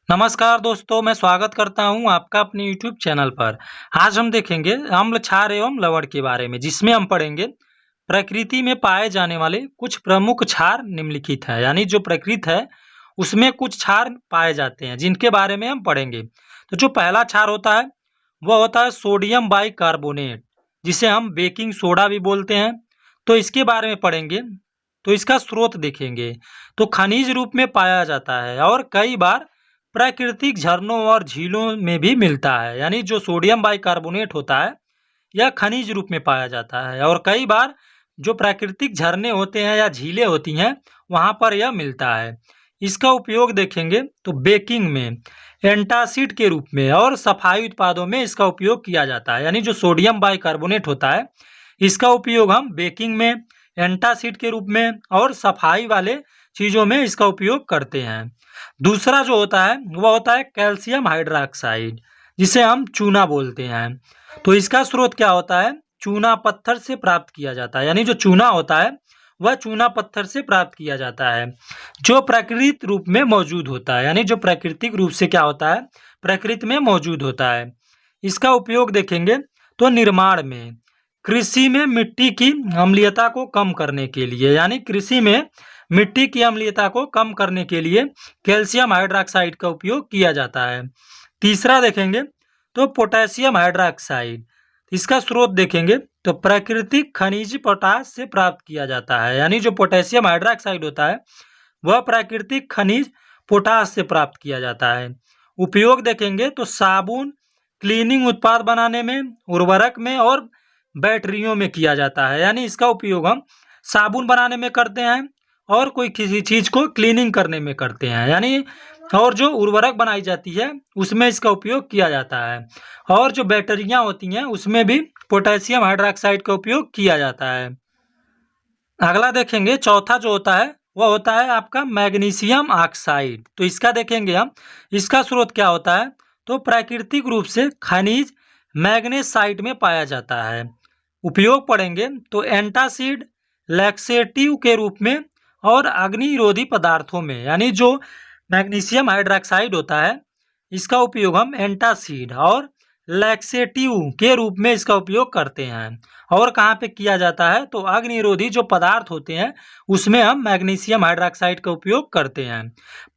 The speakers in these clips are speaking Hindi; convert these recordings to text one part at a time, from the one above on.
नमस्कार दोस्तों, मैं स्वागत करता हूं आपका अपने YouTube चैनल पर। आज हम देखेंगे अम्ल क्षार एवं लवण के बारे में, जिसमें हम पढ़ेंगे प्रकृति में पाए जाने वाले कुछ प्रमुख क्षार निम्नलिखित हैं। यानी जो प्रकृति है उसमें कुछ क्षार पाए जाते हैं जिनके बारे में हम पढ़ेंगे। तो जो पहला क्षार होता है वह होता है सोडियम बाइकार्बोनेट, जिसे हम बेकिंग सोडा भी बोलते हैं। तो इसके बारे में पढ़ेंगे। तो इसका स्रोत देखेंगे तो खनिज रूप में पाया जाता है और कई बार प्राकृतिक झरनों और झीलों में भी मिलता है। यानी जो सोडियम बाइकार्बोनेट होता है यह खनिज रूप में पाया जाता है और कई बार जो प्राकृतिक झरने होते हैं या झीलें होती हैं वहां पर यह मिलता है। इसका उपयोग देखेंगे तो बेकिंग में, एंटासिड के रूप में और सफाई उत्पादों में इसका उपयोग किया जाता है। यानी जो सोडियम बाइकार्बोनेट होता है इसका उपयोग हम बेकिंग में, एंटासिड के रूप में और सफाई वाले चीज़ों में इसका उपयोग करते हैं। दूसरा जो होता है वह होता है कैल्शियम हाइड्रोक्साइड, जिसे हम चूना बोलते हैं। तो इसका स्रोत क्या होता है? चूना पत्थर से प्राप्त किया जाता है। यानी जो चूना होता है वह चूना पत्थर से प्राप्त किया जाता है जो प्राकृतिक रूप में मौजूद होता है। यानी जो प्राकृतिक रूप से क्या होता है, प्रकृति में मौजूद होता है। इसका उपयोग देखेंगे तो निर्माण में, कृषि में मिट्टी की अम्लीयता को कम करने के लिए, यानी कृषि में मिट्टी की अम्लीयता को कम करने के लिए कैल्शियम हाइड्रोक्साइड का उपयोग किया जाता है। तीसरा देखेंगे तो पोटेशियम हाइड्रोक्साइड, इसका स्रोत देखेंगे तो प्राकृतिक खनिज पोटाश से प्राप्त किया जाता है। यानी जो पोटेशियम हाइड्रोक्साइड होता है वह प्राकृतिक खनिज पोटाश से प्राप्त किया जाता है। उपयोग देखेंगे तो साबुन, क्लीनिंग उत्पाद बनाने में, उर्वरक में और बैटरियों में किया जाता है। यानी इसका उपयोग हम साबुन बनाने में करते हैं और कोई किसी चीज़ को क्लीनिंग करने में करते हैं। यानी और जो उर्वरक बनाई जाती है उसमें इसका उपयोग किया जाता है और जो बैटरियां होती हैं उसमें भी पोटेशियम हाइड्रोक्साइड का उपयोग किया जाता है। अगला देखेंगे, चौथा जो होता है वह होता है आपका मैग्नीशियम ऑक्साइड। तो इसका देखेंगे हम, इसका स्रोत क्या होता है तो प्राकृतिक रूप से खनिज मैग्नेसाइट में पाया जाता है। उपयोग पढ़ेंगे तो एंटासिड, लैक्सेटिव के रूप में और अग्निरोधी पदार्थों में। यानी जो मैग्नीशियम हाइड्रोक्साइड होता है इसका उपयोग हम एंटासिड और लैक्सेटिव के रूप में इसका उपयोग करते हैं। और कहाँ पे किया जाता है तो अग्निरोधी जो पदार्थ होते हैं उसमें हम मैग्नीशियम हाइड्रोक्साइड का उपयोग करते हैं।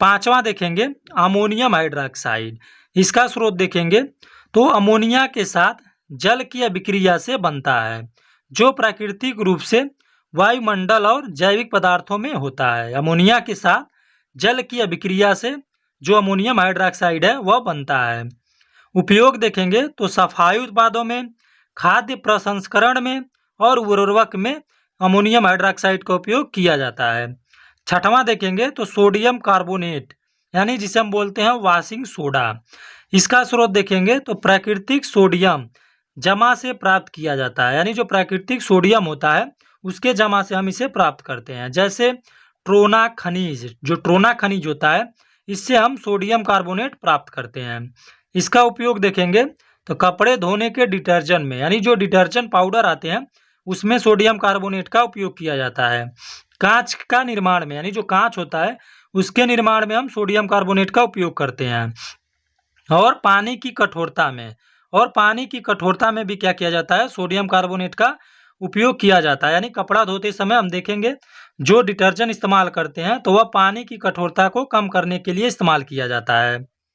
पांचवा देखेंगे अमोनियम हाइड्रोक्साइड, इसका स्रोत देखेंगे तो अमोनिया के साथ जल की अभिक्रिया से बनता है जो प्राकृतिक रूप से वायुमंडल और जैविक पदार्थों में होता है। अमोनिया के साथ जल की अभिक्रिया से जो अमोनियम हाइड्रोक्साइड है वह बनता है। उपयोग देखेंगे तो सफाई उत्पादों में, खाद्य प्रसंस्करण में और उर्वरक में अमोनियम हाइड्रोक्साइड का उपयोग किया जाता है। छठवां देखेंगे तो सोडियम कार्बोनेट, यानी जिसे हम बोलते हैं वॉशिंग सोडा। इसका स्रोत देखेंगे तो प्राकृतिक सोडियम जमा से प्राप्त किया जाता है। यानी जो प्राकृतिक सोडियम होता है उसके जमा से हम इसे प्राप्त करते हैं। जैसे ट्रोना खनिज, जो ट्रोना खनिज होता है इससे हम सोडियम कार्बोनेट प्राप्त करते हैं। इसका उपयोग देखेंगे तो कपड़े धोने के डिटर्जेंट में, यानी जो डिटर्जेंट पाउडर आते हैं उसमें सोडियम कार्बोनेट का उपयोग किया जाता है। कांच का निर्माण में, यानी जो कांच होता है उसके निर्माण में हम सोडियम कार्बोनेट का उपयोग करते हैं। और पानी की कठोरता में, और पानी की कठोरता में भी क्या किया जाता है, सोडियम कार्बोनेट का उपयोग किया जाता है। यानी कपड़ा धोते समय हम देखेंगे जो डिटर्जेंट इस्तेमाल करते हैं तो वह पानी की कठोरता को कम करने के लिए इस्तेमाल किया जाता है।